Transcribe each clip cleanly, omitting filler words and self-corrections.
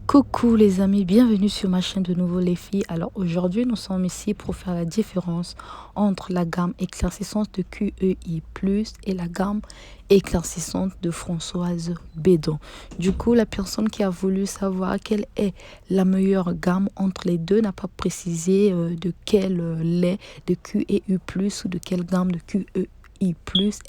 Coucou les amis, bienvenue sur ma chaîne de nouveau les filles. Alors aujourd'hui nous sommes ici pour faire la différence entre la gamme éclaircissante de QEI+, et la gamme éclaircissante de Françoise Bédon. Du coup, la personne qui a voulu savoir quelle est la meilleure gamme entre les deux n'a pas précisé de quel lait de QEI+, ou de quelle gamme de QEI+.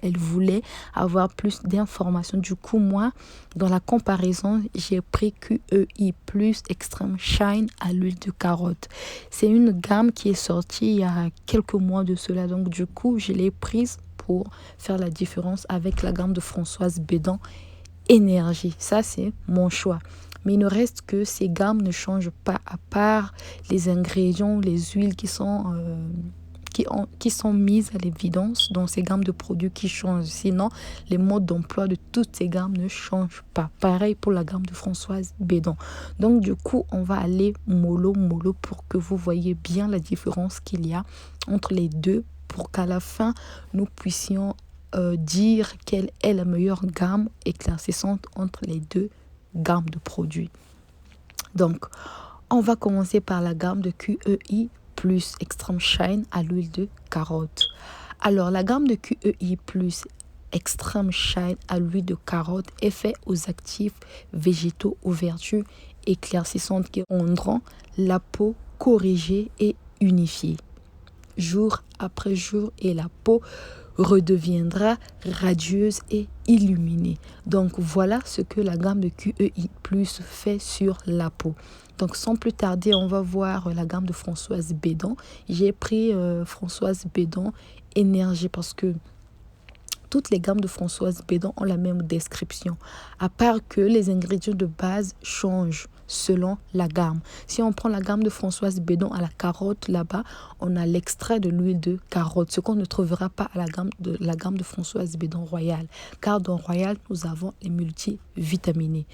Elle voulait avoir plus d'informations. Du coup, moi, dans la comparaison, j'ai pris QEI Plus Extreme Shine à l'huile de carotte. C'est une gamme qui est sortie il y a quelques mois de cela. Donc, du coup, je l'ai prise pour faire la différence avec la gamme de Françoise Bédon Énergie. Ça, c'est mon choix. Mais il ne reste que ces gammes ne changent pas, à part les ingrédients, les huiles qui sont mises à l'évidence dans ces gammes de produits qui changent. Sinon, les modes d'emploi de toutes ces gammes ne changent pas. Pareil pour la gamme de Françoise Bédon. Donc, du coup, on va aller mollo pour que vous voyez bien la différence qu'il y a entre les deux pour qu'à la fin, nous puissions dire quelle est la meilleure gamme éclaircissante entre les deux gammes de produits. Donc, on va commencer par la gamme de QEI Plus Extreme Shine à l'huile de carotte. Alors, la gamme de QEI Plus Extreme Shine à l'huile de carotte est faite aux actifs végétaux aux vertus éclaircissantes qui rendront la peau corrigée et unifiée jour après jour, et la peau redeviendra radieuse et illuminée. Donc voilà ce que la gamme de QEI Plus fait sur la peau. Donc sans plus tarder, on va voir la gamme de Françoise Bédon. J'ai pris Françoise Bédon Énergie parce que toutes les gammes de Françoise Bédon ont la même description, à part que les ingrédients de base changent selon la gamme. Si on prend la gamme de Françoise Bédon à la carotte, là-bas, on a l'extrait de l'huile de carotte, ce qu'on ne trouvera pas à la gamme de Françoise Bédon Royal, car dans Royal, nous avons les multivitaminés.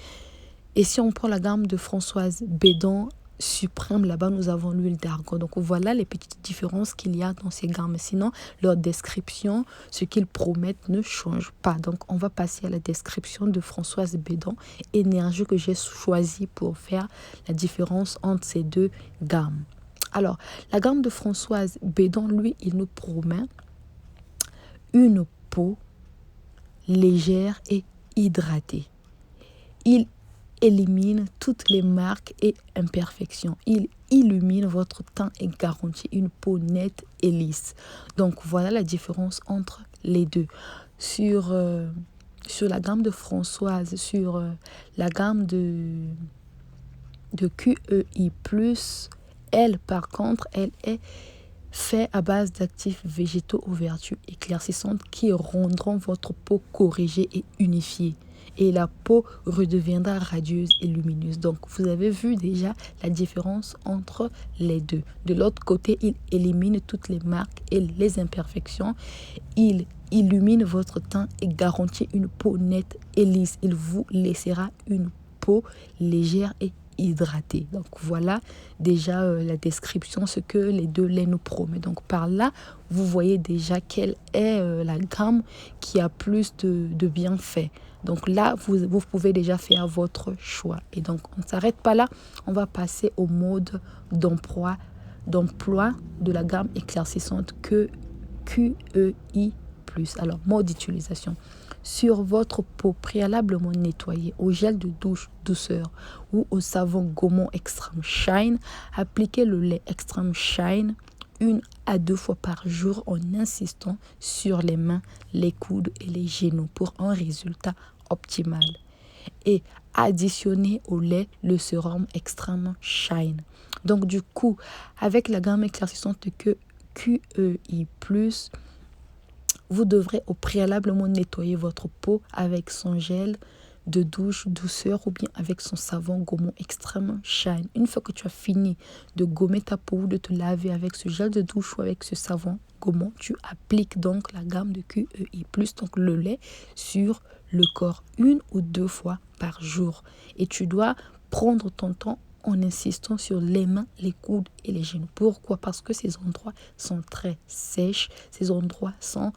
Et si on prend la gamme de Françoise Bédon Suprême, là-bas, nous avons l'huile d'argan. Donc, voilà les petites différences qu'il y a dans ces gammes. Sinon, leur description, ce qu'ils promettent ne change pas. Donc, on va passer à la description de Françoise Bédon Énergie que j'ai choisi pour faire la différence entre ces deux gammes. Alors, la gamme de Françoise Bédon, lui, il nous promet une peau légère et hydratée. Il élimine toutes les marques et imperfections. Il illumine votre teint et garantit une peau nette et lisse. Donc voilà la différence entre les deux. Sur la gamme de Françoise, sur la gamme de QEI+, elle par contre, elle est faite à base d'actifs végétaux aux vertus éclaircissantes qui rendront votre peau corrigée et unifiée. Et la peau redeviendra radieuse et lumineuse. Donc, vous avez vu déjà la différence entre les deux. De l'autre côté, il élimine toutes les marques et les imperfections. Il illumine votre teint et garantit une peau nette et lisse. Il vous laissera une peau légère et hydratée. Donc voilà déjà la description, ce que les deux laits nous promettent. Donc par là, vous voyez déjà quelle est la gamme qui a plus de bienfaits. Donc là, vous pouvez déjà faire votre choix. Et donc, on ne s'arrête pas là. On va passer au mode d'emploi de la gamme éclaircissante que QEI+. Alors, mode d'utilisation. Sur votre peau préalablement nettoyée au gel de douche douceur ou au savon Gaumont Extreme Shine, appliquez le lait Extreme Shine 1 à 2 fois par jour en insistant sur les mains, les coudes et les genoux pour un résultat optimal. Et additionnez au lait le sérum Extreme Shine. Donc du coup, avec la gamme éclaircissante que QEI+, vous devrez au préalablement nettoyer votre peau avec son gel de douche douceur ou bien avec son savon Gaumont Extreme Shine. Une fois que tu as fini de gommer ta peau ou de te laver avec ce gel de douche ou avec ce savon Gaumont, tu appliques donc la gamme de QEI+, donc le lait, sur le corps 1 ou 2 fois par jour. Et tu dois prendre ton temps en insistant sur les mains, les coudes et les genoux. Pourquoi? Parce que ces endroits sont très sèches, ces endroits sont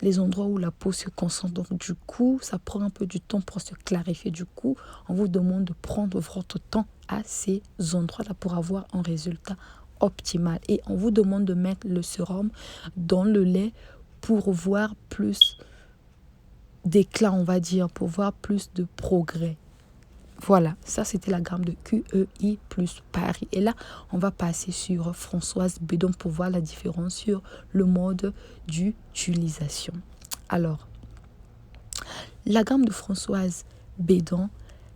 les endroits où la peau se concentre. Donc du coup, ça prend un peu du temps pour se clarifier. Du coup, on vous demande de prendre votre temps à ces endroits-là pour avoir un résultat optimal. Et on vous demande de mettre le sérum dans le lait pour voir plus d'éclat, on va dire, pour voir plus de progrès. Voilà, ça c'était la gamme de QEI plus Paris. Et là, on va passer sur Françoise Bédon pour voir la différence sur le mode d'utilisation. Alors, la gamme de Françoise Bédon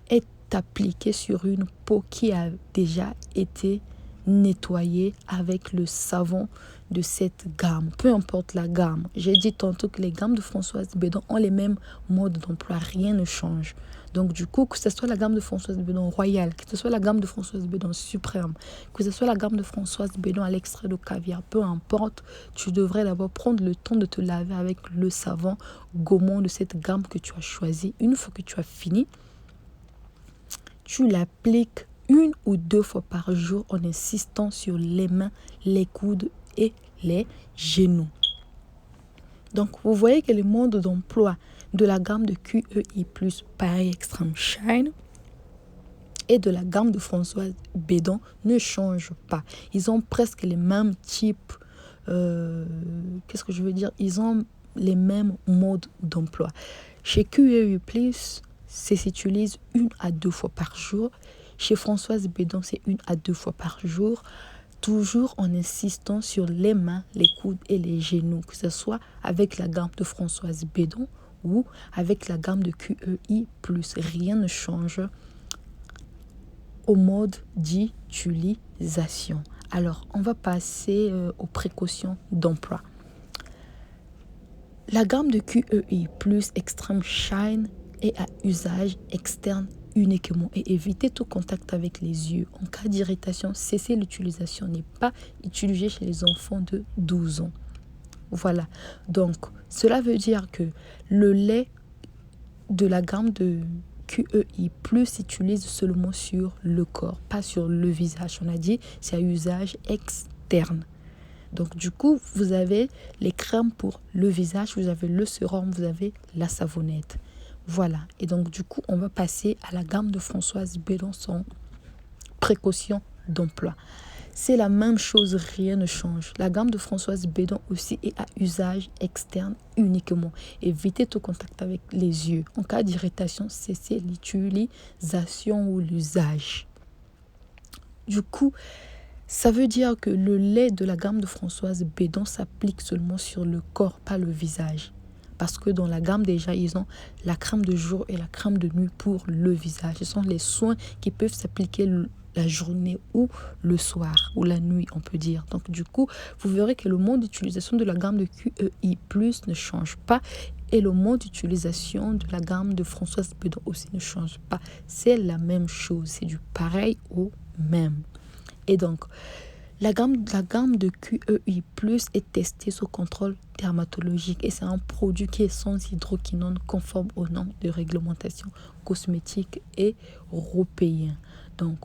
est appliquée sur une peau qui a déjà été nettoyée avec le savon de cette gamme, peu importe la gamme. J'ai dit tantôt que les gammes de Françoise Bédon ont les mêmes modes d'emploi, rien ne change. Donc du coup, que ce soit la gamme de Françoise Bédon Royale, que ce soit la gamme de Françoise Bédon Suprême, que ce soit la gamme de Françoise Bédon à l'extrait de caviar, peu importe, tu devrais d'abord prendre le temps de te laver avec le savon Gaumont de cette gamme que tu as choisi. Une fois que tu as fini, tu l'appliques 1 ou 2 fois par jour en insistant sur les mains, les coudes et les genoux. Donc, vous voyez que le mode d'emploi de la gamme de QEI plus Paris Extreme Shine et de la gamme de Françoise Bédon ne change pas. Ils ont presque les mêmes types, qu'est-ce que je veux dire? Ils ont les mêmes modes d'emploi. Chez QEI plus, c'est s'utilise 1 à 2 fois par jour. Chez Françoise Bédon, c'est 1 à 2 fois par jour. Toujours en insistant sur les mains, les coudes et les genoux, que ce soit avec la gamme de Françoise Bédon ou avec la gamme de QEI+. Rien ne change au mode d'utilisation. Alors, on va passer aux précautions d'emploi. La gamme de QEI+ Extreme Shine est à usage externe uniquement et évitez tout contact avec les yeux. En cas d'irritation, cessez l'utilisation. N'est pas utilisé chez les enfants de 12 ans. Voilà. Donc, cela veut dire que le lait de la gamme de QEI+ s'utilise seulement sur le corps, pas sur le visage. On a dit c'est à usage externe. Donc du coup, vous avez les crèmes pour le visage, vous avez le sérum, vous avez la savonnette. Voilà. Et donc du coup, on va passer à la gamme de Françoise Bédon sans précaution d'emploi. C'est la même chose, rien ne change. La gamme de Françoise Bédon aussi est à usage externe uniquement. Évitez tout contact avec les yeux. En cas d'irritation, cessez l'utilisation ou l'usage. Du coup, ça veut dire que le lait de la gamme de Françoise Bédon s'applique seulement sur le corps, pas le visage. Parce que dans la gamme, déjà, ils ont la crème de jour et la crème de nuit pour le visage. Ce sont les soins qui peuvent s'appliquer la journée ou le soir, ou la nuit, on peut dire. Donc, du coup, vous verrez que le mode d'utilisation de la gamme de QEI+, ne change pas. Et le mode d'utilisation de la gamme de Françoise Bédon aussi ne change pas. C'est la même chose. C'est du pareil au même. Et donc, la gamme de QEI+ est testée sous contrôle dermatologique et c'est un produit qui est sans hydroquinone conforme aux normes de réglementation cosmétique européenne. Donc,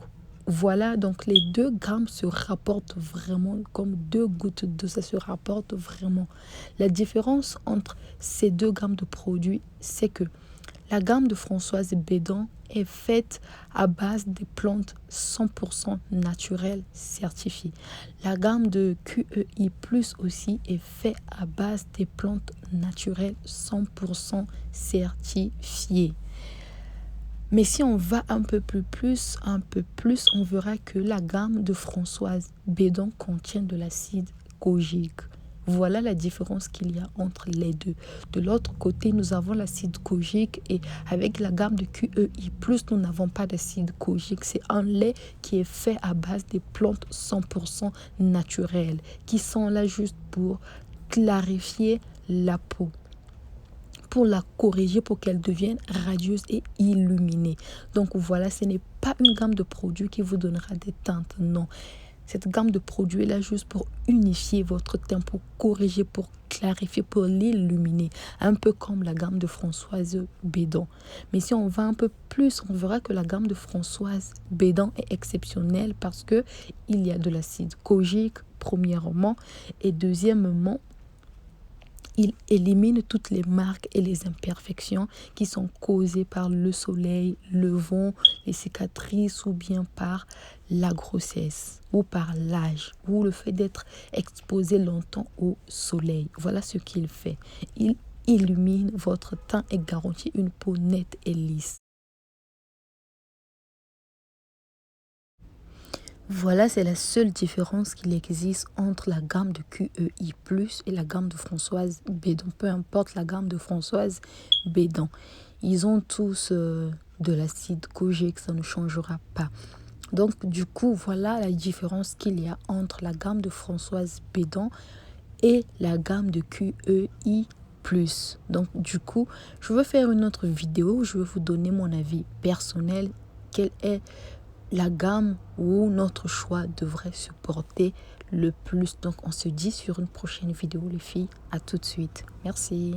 voilà, donc les 2 gammes se rapportent vraiment comme 2 gouttes d'eau, ça se rapporte vraiment. La différence entre ces 2 gammes de produits, c'est que la gamme de Françoise Bédon est faite à base des plantes 100% naturelles certifiées. La gamme de QEI+ aussi est faite à base des plantes naturelles 100% certifiées. Mais si on va un peu plus, on verra que la gamme de Françoise Bédon contient de l'acide kojique. Voilà la différence qu'il y a entre les deux. De l'autre côté, nous avons l'acide kojique et avec la gamme de QEI+, nous n'avons pas d'acide kojique. C'est un lait qui est fait à base des plantes 100% naturelles qui sont là juste pour clarifier la peau, pour la corriger, pour qu'elle devienne radieuse et illuminée. Donc voilà, ce n'est pas une gamme de produits qui vous donnera des teintes, non. Cette gamme de produits est là juste pour unifier votre teint, pour corriger, pour clarifier, pour l'illuminer. Un peu comme la gamme de Françoise Bédon. Mais si on va un peu plus, on verra que la gamme de Françoise Bédon est exceptionnelle parce que il y a de l'acide kojique, premièrement, et deuxièmement, Il élimine toutes les marques et les imperfections qui sont causées par le soleil, le vent, les cicatrices ou bien par la grossesse ou par l'âge ou le fait d'être exposé longtemps au soleil. Voilà ce qu'il fait. Il illumine votre teint et garantit une peau nette et lisse. Voilà, c'est la seule différence qu'il existe entre la gamme de QEI+, et la gamme de Françoise Bédon. Peu importe la gamme de Françoise Bédon. Ils ont tous de l'acide Kojic, ça ne changera pas. Donc, du coup, voilà la différence qu'il y a entre la gamme de Françoise Bédon et la gamme de QEI+. Donc, du coup, je veux faire une autre vidéo où je vais vous donner mon avis personnel. Quelle est la gamme où notre choix devrait se porter le plus. Donc, on se dit sur une prochaine vidéo, les filles. À tout de suite. Merci.